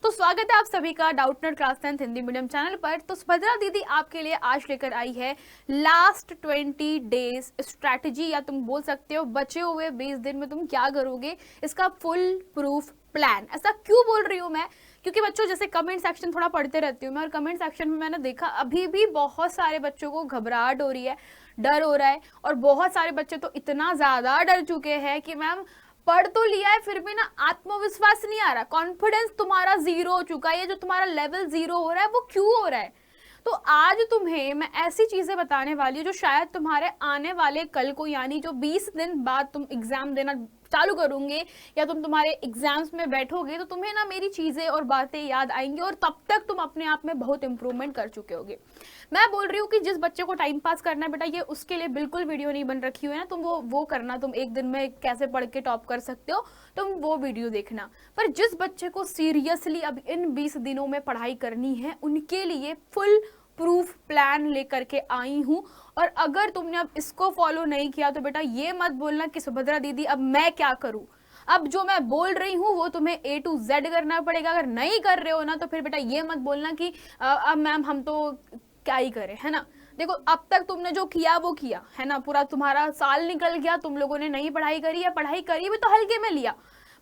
तो स्वागत है आप सभी का Doubtnut class 10 Hindi medium channel पर। तो सुभद्रा दीदी आपके लिए आज लेकर आई है लास्ट 20 डेज स्ट्रैटेजी, या तुम बोल सकते हो बचे हुए 20 दिन में तुम क्या करोगे, इसका फुल प्रूफ प्लान। ऐसा क्यों बोल रही हूँ मैं? क्योंकि बच्चों जैसे कमेंट सेक्शन थोड़ा पढ़ते रहती हूँ मैं, और कमेंट सेक्शन में मैंने देखा अभी भी बहुत सारे बच्चों को घबराहट हो रही है, डर हो रहा है, और बहुत सारे बच्चे तो इतना ज्यादा डर चुके हैं कि मैम पढ़ तो लिया है फिर भी ना आत्मविश्वास नहीं आ रहा, कॉन्फिडेंस तुम्हारा जीरो हो चुका है। ये जो तुम्हारा लेवल जीरो हो रहा है वो क्यों हो रहा है? तो आज तुम्हें मैं ऐसी चीजें बताने वाली हूँ जो शायद तुम्हारे आने वाले कल को, यानी जो 20 दिन बाद तुम एग्जाम देना चालू करोगे या तुम तुम्हारे एग्जाम्स में बैठोगे, तो तुम्हें ना मेरी चीजें और बातें याद आएंगी, और तब तक तुम अपने आप में बहुत इंप्रूवमेंट कर चुके होगे। मैं बोल रही हूँ कि जिस बच्चे को टाइम पास करना है बेटा, ये उसके लिए बिल्कुल वीडियो नहीं बन रखी हुई है ना, तुम वो करना, तुम एक दिन में कैसे पढ़ के टॉप कर सकते हो, तुम वो वीडियो देखना। पर जिस बच्चे को सीरियसली अब इन 20 दिनों में पढ़ाई करनी है, उनके लिए फुल प्रूफ प्लान लेकर के आई हूं। और अगर तुमने अब इसको फॉलो नहीं किया तो बेटा ये मत बोलना कि सुभद्रा दीदी अब मैं क्या करूं, अब जो मैं बोल रही हूँ वो तुम्हें A to Z करना पड़ेगा। अगर नहीं कर रहे हो ना तो फिर बेटा ये मत बोलना कि अब मैम हम तो क्या ही करें, है ना। देखो अब तक तुमने जो किया वो किया है ना, पूरा तुम्हारा साल निकल गया, तुम लोगों ने नहीं पढ़ाई करी, या पढ़ाई करी भी तो हल्के में लिया।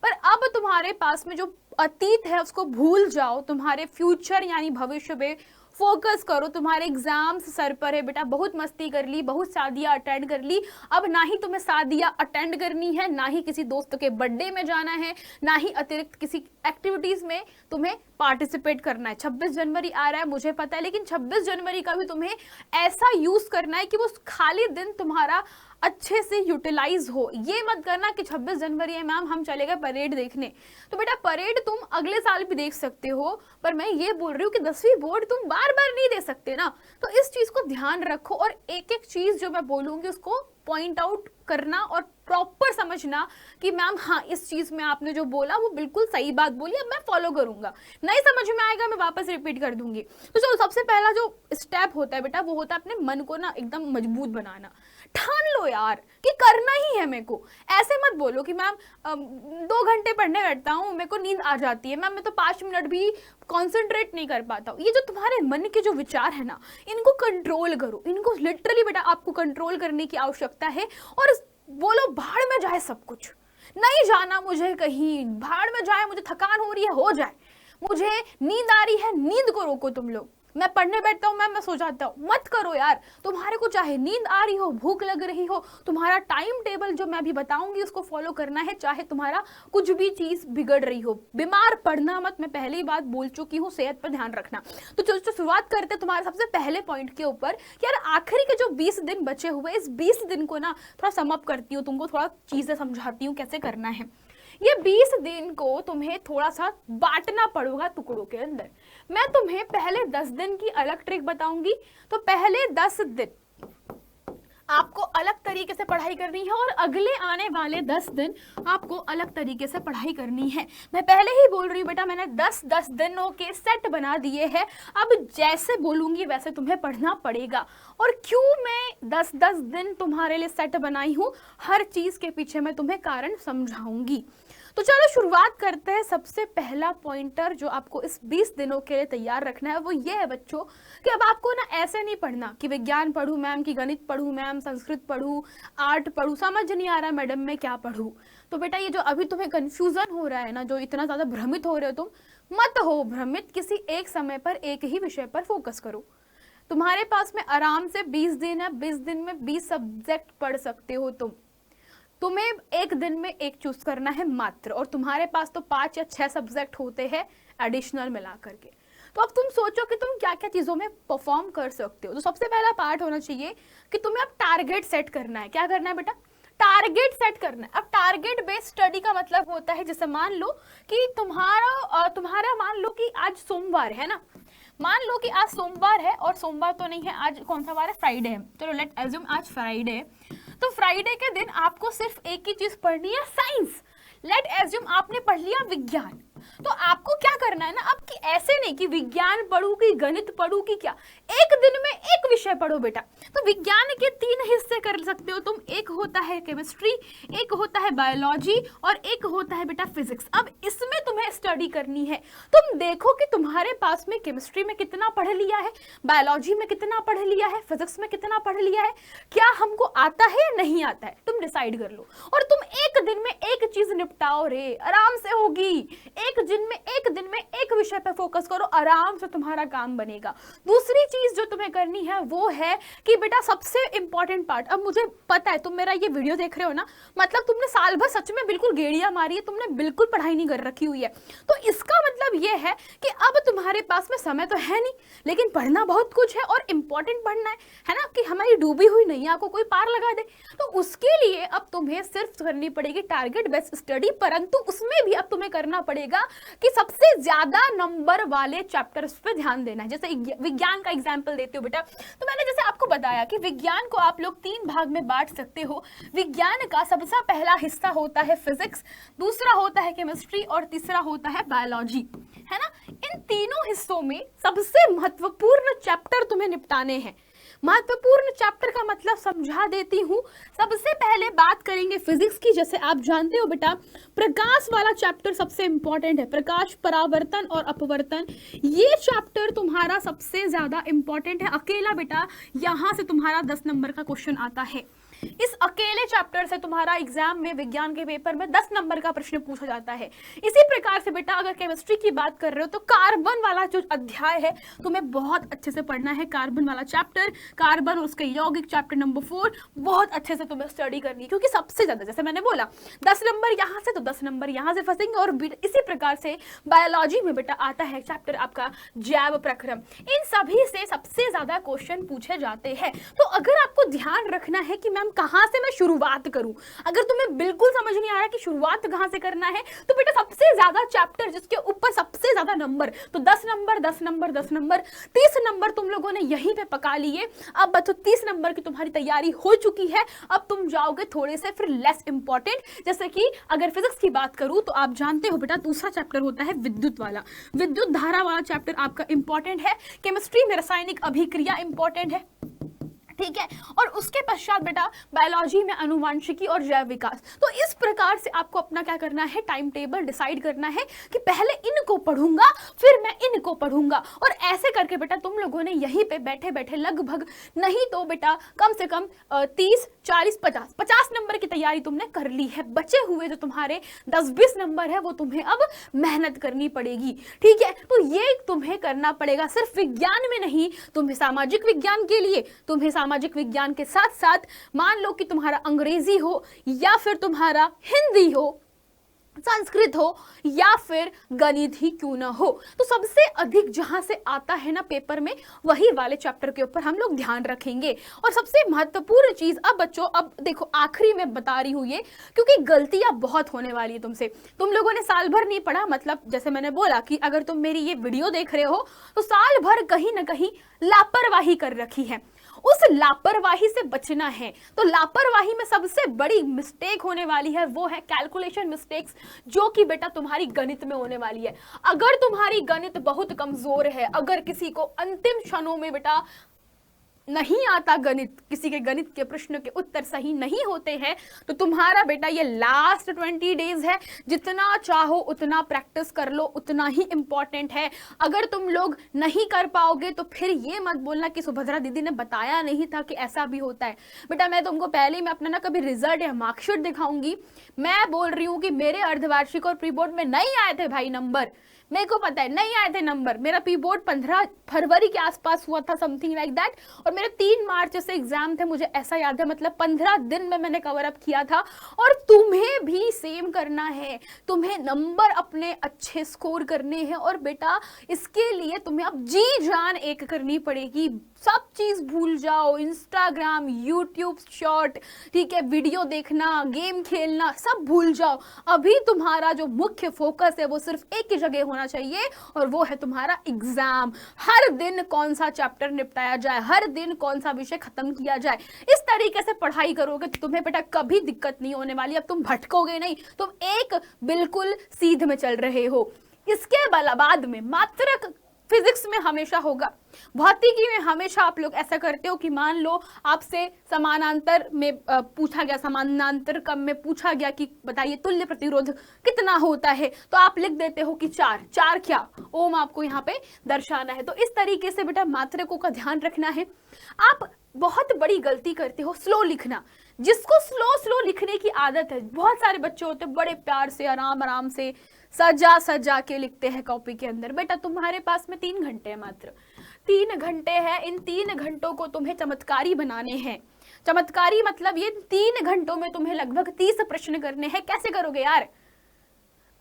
पर अब तुम्हारे पास में जो अतीत है उसको भूल जाओ, तुम्हारे फ्यूचर यानी भविष्य पे फोकस करो। तुम्हारे एग्जाम्स सर पर है बेटा, बहुत मस्ती कर ली, बहुत शादियां अटेंड कर ली, अब ना ही तुम्हें शादियां अटेंड करनी है, ना ही किसी दोस्त के बर्थडे में जाना है, ना ही अतिरिक्त किसी एक्टिविटीज में तुम्हें पार्टिसिपेट करना है। 26 जनवरी आ रहा है मुझे पता है, लेकिन 26 जनवरी का भी तुम्हें ऐसा यूज करना है कि वो खाली दिन तुम्हारा अच्छे से यूटिलाइज हो। ये मत करना कि 26 जनवरी है मैम हम चले गए परेड देखने, तो बेटा परेड तुम अगले साल भी देख सकते हो, पर मैं ये बोल रही हूँ कि 10वीं बोर्ड तुम बार बार नहीं दे सकते ना। तो इस चीज को ध्यान रखो, और एक एक चीज जो मैं बोलूंगी उसको पॉइंट आउट करना और प्रॉपर समझना कि मैम हाँ इस चीज में आपने जो बोला वो बिल्कुल सही बात बोली, अब मैं फॉलो करूंगा। नहीं समझ में आएगा मैं वापस रिपीट कर दूंगी। तो चलो सबसे पहला जो स्टेप होता है बेटा वो होता है अपने मन को ना एकदम मजबूत बनाना। ठान लो यार कि करना ही है मेरे को। ऐसे मत बोलो कि मैम 2 घंटे पढ़ने बैठता हूँ, मेरे को नींद आ जाती है मैम, मैं तो 5 मिनट भी कॉन्सेंट्रेट नहीं कर पाता हूँ। ये जो तुम्हारे मन के जो विचार है ना, इनको कंट्रोल करो, इनको लिटरली बेटा आपको कंट्रोल करने की आवश्यकता है। और बोलो भाड़ में जाए सब कुछ, नहीं जाना मुझे कहीं, भाड़ में जाए, मुझे थकान हो रही है हो जाए, मुझे नींद आ रही है नींद को रोको तुम लोग, मैं पढ़ने बैठता हूँ मैम मैं सो जाता हूँ, मत करो यार। तुम्हारे को चाहे नींद आ रही हो, भूख लग रही हो, तुम्हारा टाइम टेबल जो मैं भी बताऊंगी उसको फॉलो करना है, चाहे तुम्हारा कुछ भी चीज बिगड़ रही हो। बीमार पढ़ना मत, मैं पहले ही बात बोल चुकी हूँ, सेहत पर ध्यान रखना। तो चलो शुरुआत करते तुम्हारे सबसे पहले पॉइंट के ऊपर। यार आखिरी के जो 20 दिन बचे हुए, इस 20 दिन को ना थोड़ा समअप करती हूँ, तुमको थोड़ा चीजें समझाती हूँ कैसे करना है। ये 20 दिन को तुम्हें थोड़ा सा बांटना पड़ेगा टुकड़ों के अंदर। मैं तुम्हें पहले 10 दिन की अलग ट्रिक बताऊंगी। तो पहले 10 दिन आपको अलग तरीके से पढ़ाई करनी है, और अगले आने वाले 10 दिन आपको अलग तरीके से पढ़ाई करनी है। मैं पहले ही बोल रही हूँ बेटा, मैंने 10-10 दिनों के सेट बना दिए हैं, अब जैसे बोलूंगी वैसे तुम्हें पढ़ना पड़ेगा। और क्यों मैं 10-10 दिन तुम्हारे लिए सेट बनाई हूँ, हर चीज के पीछे मैं तुम्हें कारण समझाऊंगी। तो चलो शुरुआत करते हैं। सबसे पहला पॉइंटर जो आपको इस 20 दिनों के लिए तैयार रखना है वो ये है बच्चों कि अब आपको ना ऐसे नहीं पढ़ना कि विज्ञान पढ़ूं मैम, की गणित पढ़ूं मैम, संस्कृत पढ़ूं, आर्ट पढ़ूं, समझ नहीं आ रहा मैडम मैं क्या पढ़ूं। तो बेटा ये जो अभी तुम्हें कंफ्यूजन हो रहा है ना, जो इतना ज्यादा भ्रमित हो रहे हो तुम, मत हो भ्रमित। किसी एक समय पर एक ही विषय पर फोकस करो। तुम्हारे पास में आराम से 20 दिन है, 20 दिन में 20 सब्जेक्ट पढ़ सकते हो तुम्हें एक दिन में एक चूज करना है मात्र, और तुम्हारे पास तो 5 या 6 सब्जेक्ट होते हैं एडिशनल मिला करके। तो अब तुम सोचो कि तुम क्या क्या चीजों में परफॉर्म कर सकते हो। तो सबसे पहला पार्ट होना चाहिए कि तुम्हें अब टारगेट सेट करना है। क्या करना है बेटा? टारगेट सेट करना है। अब टारगेट बेस्ड स्टडी का मतलब होता है, जैसे मान लो कि तुम्हारा मान लो कि आज सोमवार है ना, मान लो कि आज सोमवार है, और सोमवार तो नहीं है, आज कौन सा वार है? फ्राइडे है। चलो लेट एज्यूम आज फ्राइडे है। तो फ्राइडे के दिन आपको सिर्फ एक ही चीज पढ़नी है, साइंस। लेट एज्यूम आपने पढ़ लिया विज्ञान। तो आपको क्या करना है ना, अब कि ऐसे नहीं कि विज्ञान पढ़ू कि गणित पढ़ू कि क्या, एक दिन में एक विषय पढ़ो बेटा। तो विज्ञान के 3 हिस्से कर सकते हो तुम, एक होता है केमिस्ट्री, एक होता है बायोलॉजी, और एक होता है बेटा फिजिक्स। अब इसमें तुम्हें स्टडी करनी है। तुम देखो कि तुम्हारे पास में केमिस्ट्री में कितना पढ़ लिया है, बायोलॉजी में कितना पढ़ लिया है, फिजिक्स में कितना पढ़ लिया है, क्या हमको आता है या नहीं आता है, तुम डिसाइड कर लो। और तुम एक दिन में एक चीज निपटाओ रे, आराम से होगी। एक दिन में एक विषय पे फोकस करो, आराम से तुम्हारा काम बनेगा। दूसरी चीज जो तुम्हें करनी है वो है कि बेटा सबसे इंपॉर्टेंट पार्ट, अब मुझे पता है तुम मेरा ये वीडियो देख रहे हो ना, मतलब तुमने साल भर सच में बिल्कुल गेड़ियां मारी है, तुमने बिल्कुल पढ़ाई नहीं कर रखी हुई है। तो इसका मतलब ये है कि अब तुम्हारे पास में समय तो है नहीं, लेकिन पढ़ना बहुत कुछ है और इंपॉर्टेंट पढ़ना है ना, कि हमारी डूबी हुई नैया को कोई पार लगा दे। तो उसके लिए अब तुम्हें सिर्फ करनी पड़ेगी टारगेट बेस्ड स्टडी, परंतु उसमें भी अब तुम्हें करना पड़ेगा कि सबसे ज्यादा नंबर वाले चैप्टर्स पे ध्यान देना है। जैसे विज्ञान का एग्जांपल देती हूँ बेटा, तो मैंने जैसे आपको बताया कि विज्ञान को आप लोग 3 भाग में बांट सकते हो। विज्ञान का सबसे पहला हिस्सा होता है फिजिक्स, दूसरा होता है केमिस्ट्री और तीसरा होता है बायोलॉजी, है ना। इन तीनों हिस्सों में सबसे महत्वपूर्ण चैप्टर तुम्हें निपटाने हैं। महत्वपूर्ण चैप्टर का मतलब समझा देती हूँ। सबसे पहले बात करेंगे फिजिक्स की। जैसे आप जानते हो बेटा, प्रकाश वाला चैप्टर सबसे इंपॉर्टेंट है, प्रकाश, परावर्तन और अपवर्तन। ये चैप्टर तुम्हारा सबसे ज्यादा इंपॉर्टेंट है। अकेला बेटा यहां से तुम्हारा 10 नंबर का क्वेश्चन आता है। इस अकेले चैप्टर से तुम्हारा एग्जाम में विज्ञान के पेपर में 10 नंबर का प्रश्न पूछा जाता है। इसी प्रकार से बेटा अगर केमिस्ट्री की बात कर रहे हो तो कार्बन वाला जो अध्याय है तुम्हें बहुत अच्छे से पढ़ना है। कार्बन वाला चैप्टर, कार्बन और उसके यौगिक चैप्टर नंबर 4 बहुत अच्छे से तुम्हें स्टडी करनी है, क्योंकि सबसे ज्यादा, जैसे मैंने बोला, 10 नंबर यहाँ से तो 10 नंबर यहाँ से फंसेंगे। और इसी प्रकार से बायोलॉजी में बेटा आता है चैप्टर आपका जैव प्रक्रम। इन सभी से सबसे ज्यादा क्वेश्चन पूछे जाते हैं। तो अगर आपको ध्यान रखना है कि मैम कहां से मैं शुरुआत करूं, अगर तुम्हें बिल्कुल समझ नहीं आ रहा कि शुरुआत कहां से करना है, तो बेटा सबसे ज्यादा चैप्टर जिसके ऊपर सबसे ज्यादा नंबर, तो 10 नंबर 10 नंबर 10 नंबर 30 नंबर तुम लोगों ने यहीं पे पका लिए। अब बच्चों 30 नंबर की तुम्हारी तैयारी हो चुकी है। अब तुम जाओगे थोड़े से फिर लेस इंपॉर्टेंट, जैसे कि अगर फिजिक्स की बात करूं तो आप जानते हो बेटा दूसरा चैप्टर होता है विद्युत वाला। विद्युत धारा वाला चैप्टर आपका इंपॉर्टेंट है। केमिस्ट्री में रासायनिक अभिक्रिया इंपॉर्टेंट है, ठीक है। और उसके पश्चात बेटा बायोलॉजी में अनुवांशिकी और जैव विकास। तो इस प्रकार से आपको अपना क्या करना है, टाइम टेबल डिसाइड करना है कि पहले इनको पढ़ूंगा फिर मैं इनको पढ़ूंगा। और ऐसे करके बेटा तुम लोगों ने यहीं पे बैठे बैठे लगभग नहीं तो बेटा कम से कम 30 40 50 नंबर की तैयारी तुमने कर ली है। बचे हुए जो तुम्हारे 10-20 नंबर है वो तुम्हें अब मेहनत करनी पड़ेगी, ठीक है। तो ये तुम्हें करना पड़ेगा सिर्फ विज्ञान में नहीं, तुम्हें सामाजिक विज्ञान के लिए, तुम्हें सामाजिक विज्ञान के साथ साथ मान लो कि तुम्हारा अंग्रेजी हो या फिर तुम्हारा हिंदी हो, संस्कृत हो या फिर गणित ही क्यों ना हो, तो सबसे अधिक जहां से आता है ना पेपर में, वही वाले चैप्टर के ऊपर हम लोग ध्यान रखेंगे। और सबसे महत्वपूर्ण चीज, अब बच्चों अब देखो आखिरी में बता रही हूं ये, क्योंकि गलतियां बहुत होने वाली है तुमसे। तुम लोगों ने साल भर नहीं पढ़ा, मतलब जैसे मैंने बोला कि अगर तुम मेरी ये वीडियो देख रहे हो तो साल भर कहीं ना कहीं लापरवाही कर रखी है। उस लापरवाही से बचना है। तो लापरवाही में सबसे बड़ी मिस्टेक होने वाली है वो है कैलकुलेशन मिस्टेक्स, जो कि बेटा तुम्हारी गणित में होने वाली है। अगर तुम्हारी गणित बहुत कमजोर है, अगर किसी को अंतिम क्षणों में बेटा नहीं आता गणित, किसी के गणित के प्रश्न के उत्तर सही नहीं होते हैं, तो तुम्हारा बेटा ये लास्ट 20 डेज है, जितना चाहो उतना प्रैक्टिस कर लो, उतना ही इंपॉर्टेंट है। अगर तुम लोग नहीं कर पाओगे तो फिर ये मत बोलना कि सुभद्रा दीदी ने बताया नहीं था कि ऐसा भी होता है। बेटा मैं तुमको पहले ही मैं अपना ना कभी रिजल्ट या मार्कशीट दिखाऊंगी। मैं बोल रही हूँ कि मेरे अर्धवार्षिक और प्री बोर्ड में नहीं आए थे भाई नंबर, मेरे को पता है नहीं आए थे नंबर। मेरा प्री बोर्ड 15 फरवरी के आसपास हुआ था, समथिंग लाइक दैट, और मेरे 3 मार्च से एग्जाम थे, मुझे ऐसा याद है, मतलब 15 दिन में मैंने कवर अप किया था। और तुम्हें भी सेम करना है, तुम्हें नंबर अपने अच्छे स्कोर करने हैं। और बेटा इसके लिए तुम्हें अब जी जान एक करनी पड़ेगी। सब चीज भूल जाओ, इंस्टाग्राम, यूट्यूब शॉर्ट, ठीक है, वीडियो देखना, गेम खेलना, सब भूल जाओ। अभी तुम्हारा जो मुख्य फोकस है वो सिर्फ एक ही जगह होना चाहिए, और वो है तुम्हारा एग्जाम। हर दिन कौन सा चैप्टर निपटाया जाए, हर दिन कौन सा विषय खत्म किया जाए, इस तरीके से पढ़ाई करोगे तो तुम्हें बेटा कभी दिक्कत नहीं होने वाली। अब तुम भटकोगे नहीं, तुम एक बिल्कुल सीध में चल रहे हो। इसके बाद में मात्र फिजिक्स में हमेशा होगा, भौतिकी में हमेशा आप लोग ऐसा करते हो कि मान लो आपसे समानांतर में पूछा गया, समानांतर क्रम में पूछा गया कि बताइए तुल्य प्रतिरोध कितना होता है, तो आप लिख देते हो कि 4। 4 क्या, ओम आपको यहाँ पे दर्शाना है। तो इस तरीके से बेटा मात्रकों का ध्यान रखना है। आप बहुत बड़ी गलती करते हो स्लो लिखना। जिसको स्लो स्लो लिखने की आदत है, बहुत सारे बच्चे होते हैं बड़े प्यार से आराम आराम से सजा सजा के लिखते हैं कॉपी के अंदर। बेटा तुम्हारे पास में 3 घंटे है, मात्र 3 घंटे हैं। इन 3 घंटों को तुम्हें चमत्कारी बनाने हैं। चमत्कारी मतलब ये 3 घंटों में तुम्हें लगभग 30 प्रश्न करने हैं। कैसे करोगे यार?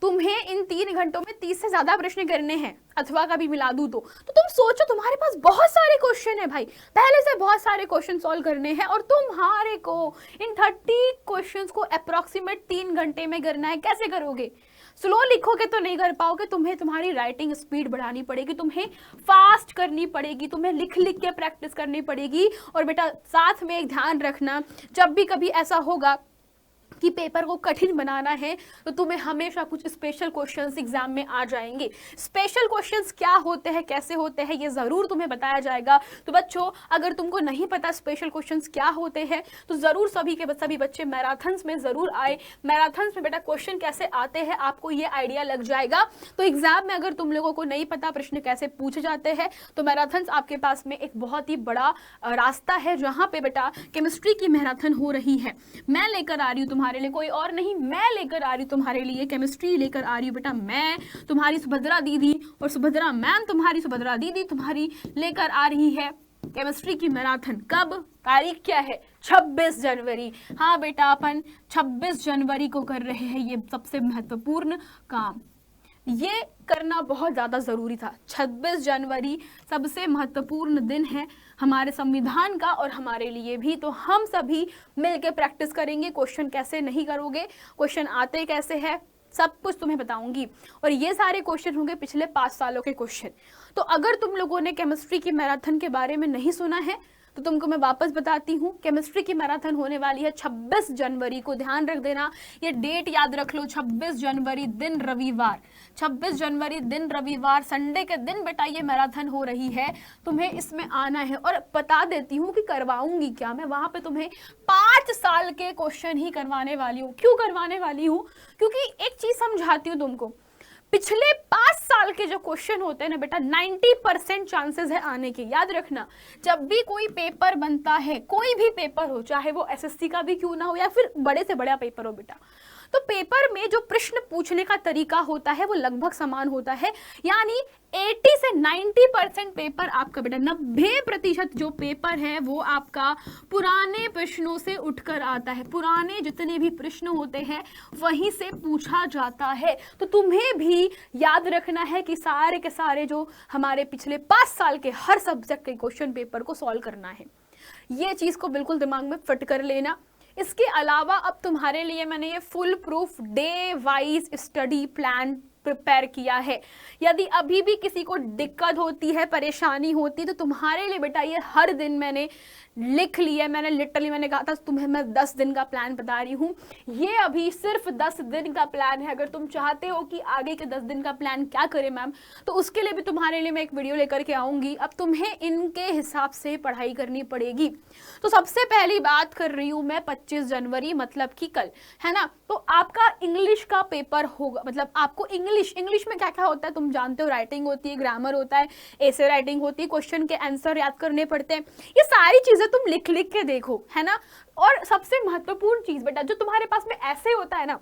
तुम्हें इन 3 घंटों में 30 से ज्यादा प्रश्न करने हैं, अथवा का भी मिला दूं तो तुम सोचो तुम्हारे पास बहुत सारे क्वेश्चन है भाई, पहले से बहुत सारे क्वेश्चन सॉल्व करने हैं और तुम्हारे को इन 30 क्वेश्चंस को अप्रोक्सीमेट 3 घंटे में करना है। कैसे करोगे? स्लो लिखोगे तो नहीं कर पाओगे, तुम्हें तुम्हारी राइटिंग स्पीड बढ़ानी पड़ेगी, तुम्हें फास्ट करनी पड़ेगी, तुम्हें लिख लिख के प्रैक्टिस करनी पड़ेगी। और बेटा साथ में एक ध्यान रखना, जब भी कभी ऐसा होगा कि पेपर को कठिन बनाना है तो तुम्हें हमेशा कुछ स्पेशल क्वेश्चंस एग्जाम में आ जाएंगे। स्पेशल क्वेश्चंस क्या होते हैं, कैसे होते हैं, ये जरूर तुम्हें बताया जाएगा। तो बच्चों अगर तुमको नहीं पता स्पेशल क्वेश्चंस क्या होते हैं तो जरूर सभी के सभी बच्चे मैराथन्स में जरूर आए। मैराथन्स में बेटा क्वेश्चन कैसे आते हैं आपको ये आइडिया लग जाएगा। तो एग्जाम में अगर तुम लोगों को नहीं पता प्रश्न कैसे पूछे जाते हैं तो मैराथन्स आपके पास में एक बहुत ही बड़ा रास्ता है, जहां पे बेटा केमिस्ट्री की मैराथन हो रही है। मैं लेकर आ रही हूँ तुम्हारे लिए, कोई और नहीं, मैं लेकर आ रही हूँ तुम्हारे लिए केमिस्ट्री लेकर आ रही हूँ बेटा। मैं तुम्हारी सुभद्रा दीदी और सुभद्रा मैम तुम्हारी सुभद्रा दीदी तुम्हारी लेकर आ रही है केमिस्ट्री की मैराथन। कब? तारीख क्या है? 26 जनवरी। हाँ बेटा अपन 26 जनवरी को कर रहे हैं ये सबसे महत्वपूर्ण काम। ये करना बहुत ज़्यादा ज़रूरी था। 26 जनवरी सबसे महत्वपूर्ण दिन है हमारे संविधान का और हमारे लिए भी। तो हम सभी मिलकर प्रैक्टिस करेंगे। क्वेश्चन कैसे नहीं करोगे, क्वेश्चन आते कैसे हैं, सब कुछ तुम्हें बताऊंगी। और ये सारे क्वेश्चन होंगे पिछले 5 सालों के क्वेश्चन। तो अगर तुम लोगों ने केमिस्ट्री की मैराथन के बारे में नहीं सुना है तो तुमको मैं वापस बताती हूँ। केमिस्ट्री की मैराथन होने वाली है 26 जनवरी को, ध्यान रख देना, ये डेट याद रख लो। 26 जनवरी दिन रविवार, 26 जनवरी दिन रविवार, संडे के दिन बेटा ये मैराथन हो रही है। तुम्हें इसमें आना है और बता देती हूँ कि करवाऊंगी क्या मैं। वहां पे तुम्हें 5 साल के क्वेश्चन ही करवाने वाली हूँ। क्यों करवाने वाली हूँ? क्योंकि एक चीज समझाती हूँ तुमको, पिछले 5 साल के जो क्वेश्चन होते हैं ना बेटा 90% चांसेस है आने के। याद रखना, जब भी कोई पेपर बनता है, कोई भी पेपर हो, चाहे वो एसएससी का भी क्यों ना हो या फिर बड़े से बड़ा पेपर हो बेटा, तो पेपर में जो प्रश्न पूछने का तरीका होता है वो लगभग समान होता है। यानी 80 से 90% पेपर आपका बेटा, 90% जो पेपर है वो आपका पुराने प्रश्नों से उठकर आता है। पुराने जितने भी प्रश्न होते हैं वहीं से पूछा जाता है। तो तुम्हें भी याद रखना है कि सारे के सारे जो हमारे पिछले 5 साल के हर सब्जेक्ट के क्वेश्चन पेपर को सॉल्व करना है। ये चीज को बिल्कुल दिमाग में फिट कर लेना। इसके अलावा अब तुम्हारे लिए मैंने ये full proof day wise study plan prepare किया है। यदि अभी भी किसी को दिक्कत होती है, परेशानी होती है, तो तुम्हारे लिए बेटा ये हर दिन मैंने लिख लिया। मैंने लिटरली मैंने कहा था तुम्हें मैं 10 दिन का प्लान बता रही हूँ। ये अभी सिर्फ 10 दिन का प्लान है। अगर तुम चाहते हो कि आगे के 10 दिन का प्लान क्या करें मैम, तो उसके लिए भी तुम्हारे लिए मैं एक वीडियो लेकर के आऊंगी। अब तुम्हें इनके हिसाब से पढ़ाई करनी पड़ेगी। तो सबसे पहली बात कर रही हूँ मैं 25 जनवरी, मतलब कि कल, है ना। तो आपका इंग्लिश का पेपर होगा, मतलब आपको इंग्लिश में क्या क्या होता है तुम जानते हो। राइटिंग होती है, ग्रामर होता है, एसे राइटिंग होती है, क्वेश्चन के आंसर याद करने पड़ते हैं। ये सारी चीजें तुम लिख लिख के देखो, है ना। और सबसे महत्वपूर्ण चीज बेटा, जो तुम्हारे पास में ऐसे होता है ना,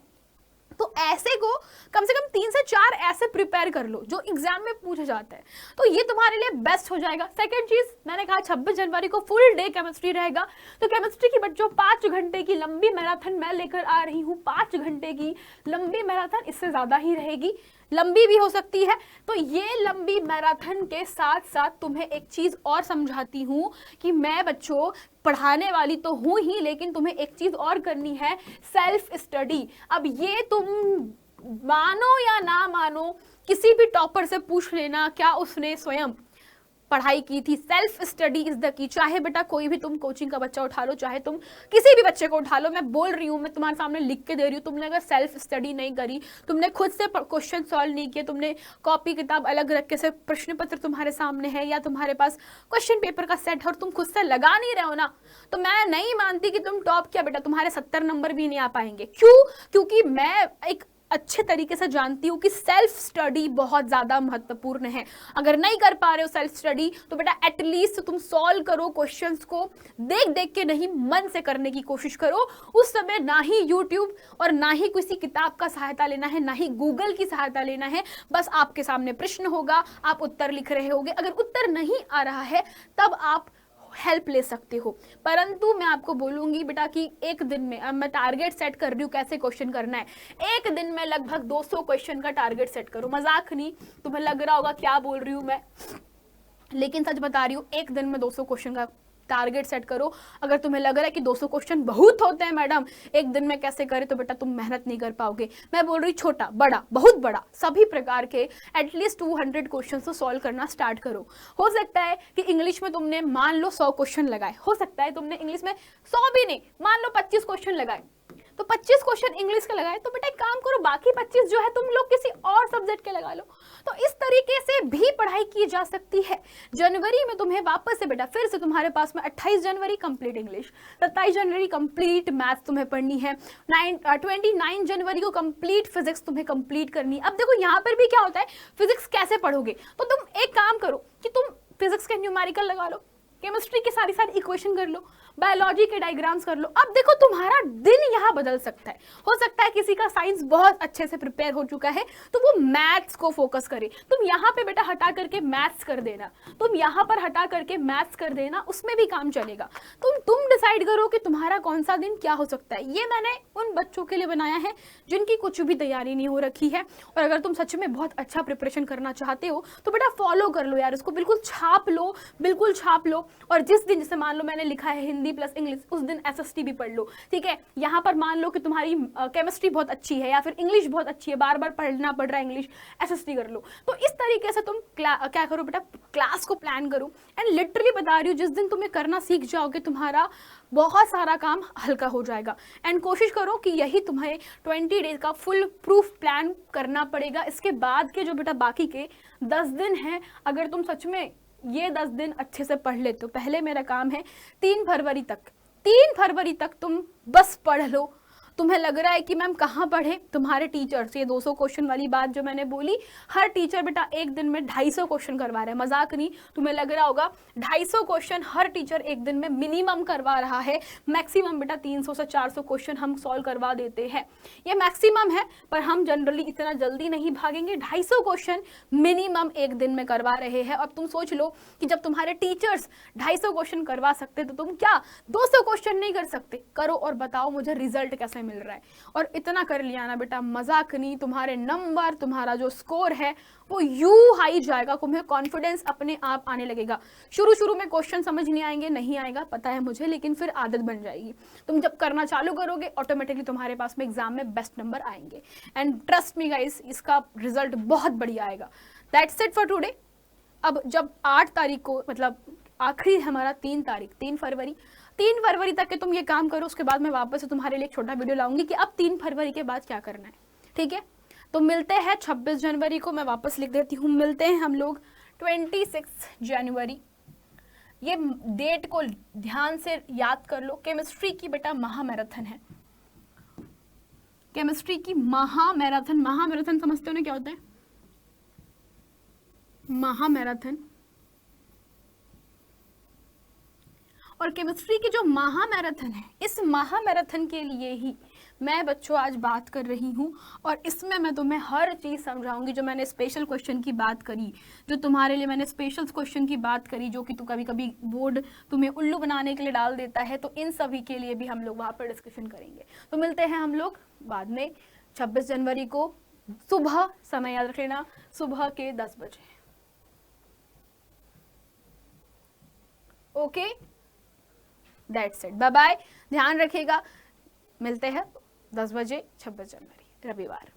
तो ऐसे को कम से कम 3 से 4 ऐसे प्रिपेयर कर लो जो एग्जाम में पूछा जाता है, तो ये तुम्हारे लिए बेस्ट हो जाएगा। सेकंड चीज मैंने कहा 26 जनवरी को फुल डे केमिस्ट्री रहेगा। तो केमिस्ट्री की बच्चों 5 घंटे की लंबी मैराथन मैं लेकर आ रही हूँ। 5 घंटे की लंबी मैराथन, इससे ज्यादा ही रहेगी, लंबी भी हो सकती है। तो ये लंबी मैराथन के साथ साथ तुम्हें एक चीज और समझाती हूँ कि मैं बच्चों पढ़ाने वाली तो हूँ ही, लेकिन तुम्हें एक चीज और करनी है, सेल्फ स्टडी। अब ये तुम मानो या ना मानो, किसी भी टॉपर से पूछ लेना क्या उसने स्वयं पढ़ाई की थी। Self study is the key. चाहे बेटा कोई भी तुम कोचिंग का बच्चा उठा लो, चाहे तुम किसी भी बच्चे को उठा लो, मैं बोल रही हूँ, मैं तुम्हारे सामने लिख के दे रही हूँ, तुमने अगर सेल्फ स्टडी नहीं करी, तुमने खुद से क्वेश्चन सॉल्व नहीं किए, तुमने कॉपी किताब अलग रख के से प्रश्न पत्र तुम्हारे सामने है या तुम्हारे पास क्वेश्चन पेपर का सेट है और तुम खुद से लगा नहीं रहे हो ना, तो मैं नहीं मानती कि तुम टॉप किया बेटा, तुम्हारे 70 नंबर भी नहीं आ पाएंगे। क्यों? क्योंकि मैं एक अच्छे तरीके से जानती हूँ कि सेल्फ स्टडी बहुत ज्यादा महत्वपूर्ण है। अगर नहीं कर पा रहे हो सेल्फ स्टडी तो बेटा एटलीस्ट तुम सॉल्व करो क्वेश्चंस को, देख देख के नहीं, मन से करने की कोशिश करो। उस समय ना ही यूट्यूब और ना ही किसी किताब का सहायता लेना है, ना ही गूगल की सहायता लेना है। बस आपके सामने प्रश्न होगा, आप उत्तर लिख रहे होगे। अगर उत्तर नहीं आ रहा है तब आप हेल्प ले सकते हो। परंतु मैं आपको बोलूंगी बेटा कि एक दिन में, अब मैं टारगेट सेट कर रही हूँ कैसे क्वेश्चन करना है, एक दिन में लगभग 200 क्वेश्चन का टारगेट सेट करो। मजाक नहीं, तुम्हें लग रहा होगा क्या बोल रही हूँ मैं, लेकिन सच बता रही हूँ, एक दिन में 200 क्वेश्चन का टारगेट सेट करो। अगर तुम्हें लग रहा है कि 200 क्वेश्चन बहुत होते हैं मैडम, एक दिन में कैसे करें, तो बेटा तुम मेहनत नहीं कर पाओगे। मैं बोल रही छोटा बड़ा बहुत बड़ा सभी प्रकार के एटलीस्ट 200 क्वेश्चन तो सॉल्व करना स्टार्ट करो। हो सकता है कि इंग्लिश में तुमने मान लो 100 क्वेश्चन लगाए, हो सकता है तुमने इंग्लिश में 100 भी नहीं, मान लो 25 क्वेश्चन लगाए, तो 25 क्वेश्चन इंग्लिश के लगाए, तो बेटा एक काम करो, बाकी 25 जो है तुम लोग किसी और सब्जेक्ट के लगा लो। तो इस तरीके से भी पढ़ाई की जा सकती है। जनवरी में तुम्हें वापस से बेटा फिर से तुम्हारे पास में 28 जनवरी कंप्लीट इंग्लिश, 27 जनवरी कंप्लीट मैथ्स तुम्हें पढ़नी है, 29 जनवरी को कंप्लीट फिजिक्स तुम्हें कंप्लीट करनी है। अब देखो यहाँ पर भी क्या होता है, फिजिक्स कैसे पढ़ोगे, तो तुम एक काम करो कि तुम फिजिक्स के न्यूमेरिकल लगा लो, केमिस्ट्री की सारी इक्वेशन कर लो, बायोलॉजी के डायग्राम्स कर लो। अब देखो तुम्हारा दिन यहाँ बदल सकता है। हो सकता है किसी का साइंस बहुत अच्छे से प्रिपेयर हो चुका है तो वो मैथ्स को फोकस करे, तुम यहाँ पे बेटा हटा करके मैथ्स कर देना, तुम यहाँ पर हटा करके मैथ्स कर देना, उसमें भी काम चलेगा। तुम डिसाइड करो कि तुम्हारा कौन सा दिन क्या हो सकता है। ये मैंने उन बच्चों के लिए बनाया है जिनकी कुछ भी तैयारी नहीं हो रखी है, और अगर तुम सच में बहुत अच्छा प्रिपरेशन करना चाहते हो तो बेटा फॉलो कर लो यार, इसको बिल्कुल छाप लो, बिल्कुल छाप लो। और जिस दिन, जैसे मान लो मैंने लिखा है हिंदी प्लस इंग्लिश, उस दिन एसएसटी भी पढ़ लो, ठीक है। यहाँ पर मान लो कि तुम्हारी केमिस्ट्री बहुत अच्छी है या फिर इंग्लिश बहुत अच्छी है, बार बार पढ़ना पड़ रहा है इंग्लिश, एसएसटी कर लो। तो इस तरीके से तुम क्या करो बेटा, क्लास को प्लान करो। एंड लिटरली बता रही हूँ, जिस दिन तुम्हें करना सीख जाओगे तुम्हारा बहुत सारा काम हल्का हो जाएगा। एंड कोशिश करो कि यही तुम्हें 20 डेज का फुल प्रूफ प्लान करना पड़ेगा। इसके बाद के जो बेटा बाकी के 10 दिन हैं, अगर तुम सच में ये 10 दिन अच्छे से पढ़ लेते हो, पहले मेरा काम है 3 फरवरी तक तुम बस पढ़ लो। तुम्हें लग रहा है कि मैम कहाँ पढ़े, तुम्हारे टीचर्स, ये 200 क्वेश्चन वाली बात जो मैंने बोली, हर टीचर बेटा एक दिन में 250 क्वेश्चन करवा रहा है, मजाक नहीं। तुम्हें लग रहा होगा 250 क्वेश्चन हर टीचर एक दिन में मिनिमम करवा रहा है, मैक्सिमम बेटा 300 से 400 क्वेश्चन हम सॉल्व करवा देते हैं, ये मैक्सिमम है, पर हम जनरली इतना जल्दी नहीं भागेंगे। 250 क्वेश्चन मिनिमम एक दिन में करवा रहे हैं। अब तुम सोच लो कि जब तुम्हारे टीचर्स 250 क्वेश्चन करवा सकते तो तुम क्या 200 क्वेश्चन नहीं कर सकते? करो और बताओ मुझे रिजल्ट कैसे मिल रहा है। और इतना कर लिया ना बेटा, मजाक नहीं, तुम्हारे नंबर, तुम्हारा जो स्कोर है वो यूं हाई जाएगा, तुम्हें कॉन्फिडेंस अपने आप आने लगेगा। शुरू में क्वेश्चन समझ नहीं आएंगे, नहीं आएगा पता है मुझे, लेकिन फिर आदत बन जाएगी। तुम जब करना चालू करोगे ऑटोमेटिकली तुम्हारे पास में एग्जाम में बेस्ट नंबर आएंगे। एंड ट्रस्ट मी गाइस, इसका रिजल्ट बहुत बढ़िया आएगा। That's it for today. अब जब 8 तारीख को, मतलब आखिरी हमारा 3 फरवरी तक के तुम ये काम करो, उसके बाद मैं वापस से तुम्हारे लिए एक छोटा वीडियो लाऊंगी कि अब 3 फरवरी के बाद क्या करना है, ठीक है। तो मिलते हैं 26 जनवरी को, मैं वापस लिख देती हूँ, मिलते हैं हम लोग 26 जनवरी। ये डेट को ध्यान से याद कर लो। केमिस्ट्री की बेटा महामैराथन है, केमिस्ट्री की महामैराथन समझते हो ना क्या होता है? महामैराथन। और केमिस्ट्री की जो महामैराथन है, इस महामैराथन के लिए ही मैं बच्चों आज बात कर रही हूँ। और इसमें मैं तुम्हें हर चीज़ समझाऊंगी, जो मैंने स्पेशल क्वेश्चन की बात करी, जो तुम्हारे लिए मैंने स्पेशल क्वेश्चन की बात करी, जो कि तो कभी कभी बोर्ड तुम्हें उल्लू बनाने के लिए डाल देता है, तो इन सभी के लिए भी हम लोग वहाँ पर डिस्कशन करेंगे। तो मिलते हैं हम लोग बाद में 26 जनवरी को सुबह, समय याद रखना, सुबह के 10 बजे। Okay, that's it, bye bye, ध्यान रखिएगा। मिलते हैं 10 बजे 26 जनवरी रविवार।